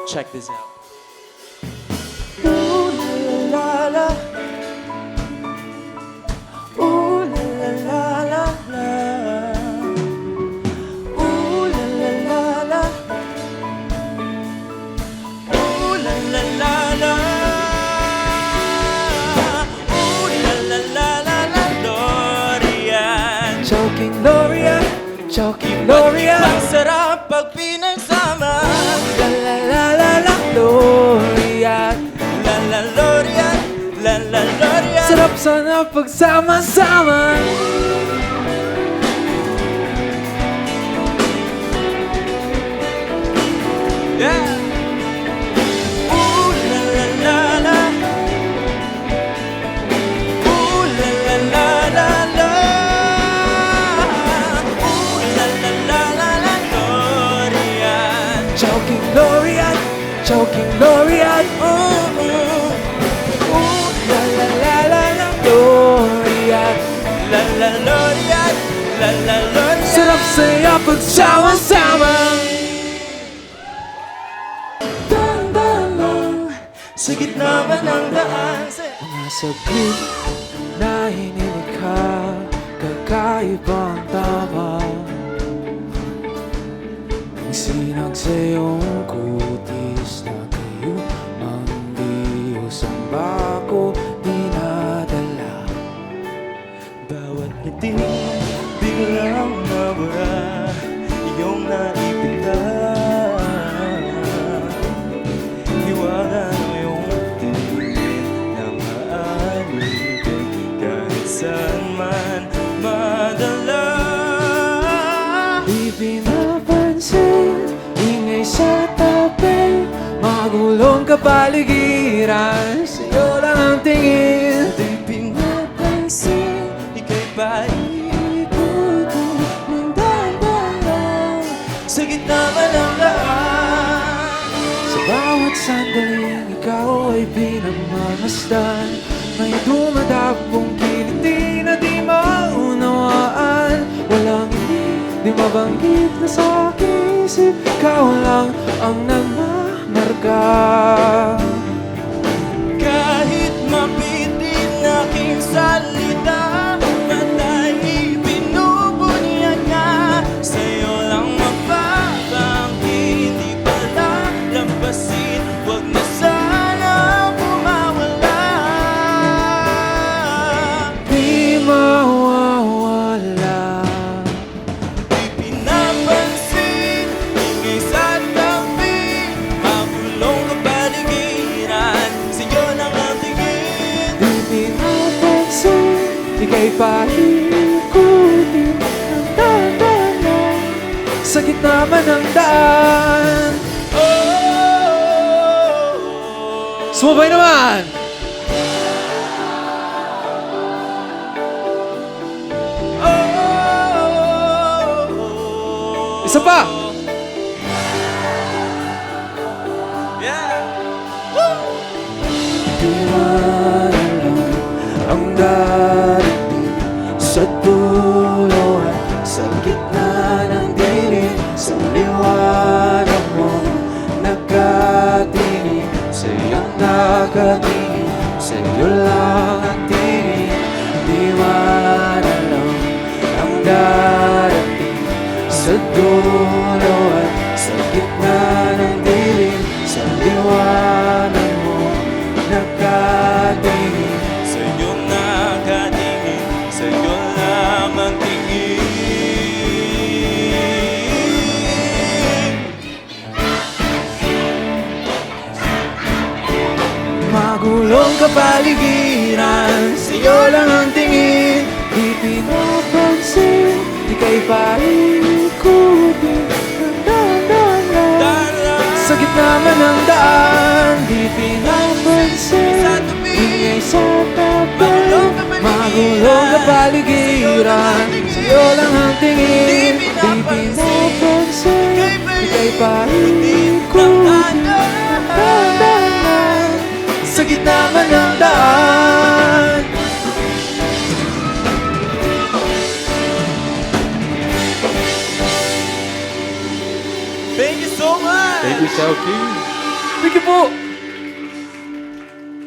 Check this out. Ooh la la la, ooh la la la la, ooh la la la la, ooh la la la la, ooh la la la la la, Lorian. Choking Lorian, choking Lorian. Ang sarap pag pinagsama. La la la la la, Lorian. La la Lorian, la la Lorian. Sarap sana pagsama-sama. Yeah. Ooh la la la la. Ooh la la la la la. Ooh la la la la la, Lorian. Choking Lorian, choking Lorian. Ooh, ooh. Ooh la la la la la, Lorian. La la Lorian, la la Lorian. Sarap saya pagsama-sama. Daan-daan lang sa gitna man ng daan. Mga saglit na hinilig ka, kakaibang tama. Ang sinag sa iyong kutis na kayo mang bihos ang bako dinadala. Bawat ngiti biglang nabura, iyong naipita. Hiwaga ng iyong tingin na maaalipin kahit saan man madala. Di pinapansin, ingay sa tabi, magulong kapaligiran, sa'yo lang ang tingin. Di pinapansin, ika'y paikutin ng daan-daan sa gitna man ng daan. Sa bawat sandaling ikaw ay pinagmamasdan, may dumadagpong kiliti na di maunawaan. Walang di mabanggit na sa aking isip, ikaw lang ang nagmamarka. Kahit mabitin aking salita, patay binubunyag nga, sa'yo lang magbabangkit. Di pala lampasin, wag na sana bumawala. Di mawawala. Di pinapansin, ingay sa tabi, magulong kapaligiran, sa'yo lang ang tingin. Di pinapansin, ika'y paikutin ng daan-daan sa gitna man ng daan. Sumabay naman! Isa pa! Yeah! Woo! Di man ang darating sa dulo at sa gitna ng dilim, sa liwanag mo nakatingin, sa'yong nakatingin, sa'yo lang ang tingin. Di man alam ang darating sa dulo at sa gitna ng dilim, sa liwanag mo nakatingin, sa'yo nakatingin, sa'yo lang ang tingin. Magulong kapaligiran, sa'yo lang ang tingin. Di pinapansin, ika'y paikutin ng daan-daan sa gitna man ng daan. Di pinapansin, ingay sa tabi, magulong kapaligiran, sa'yo lang ang tingin. Di pinapansin, ika'y paikutin ng daan sa gitna man ng daan. Thank you so much! Thank you, Selkie. po.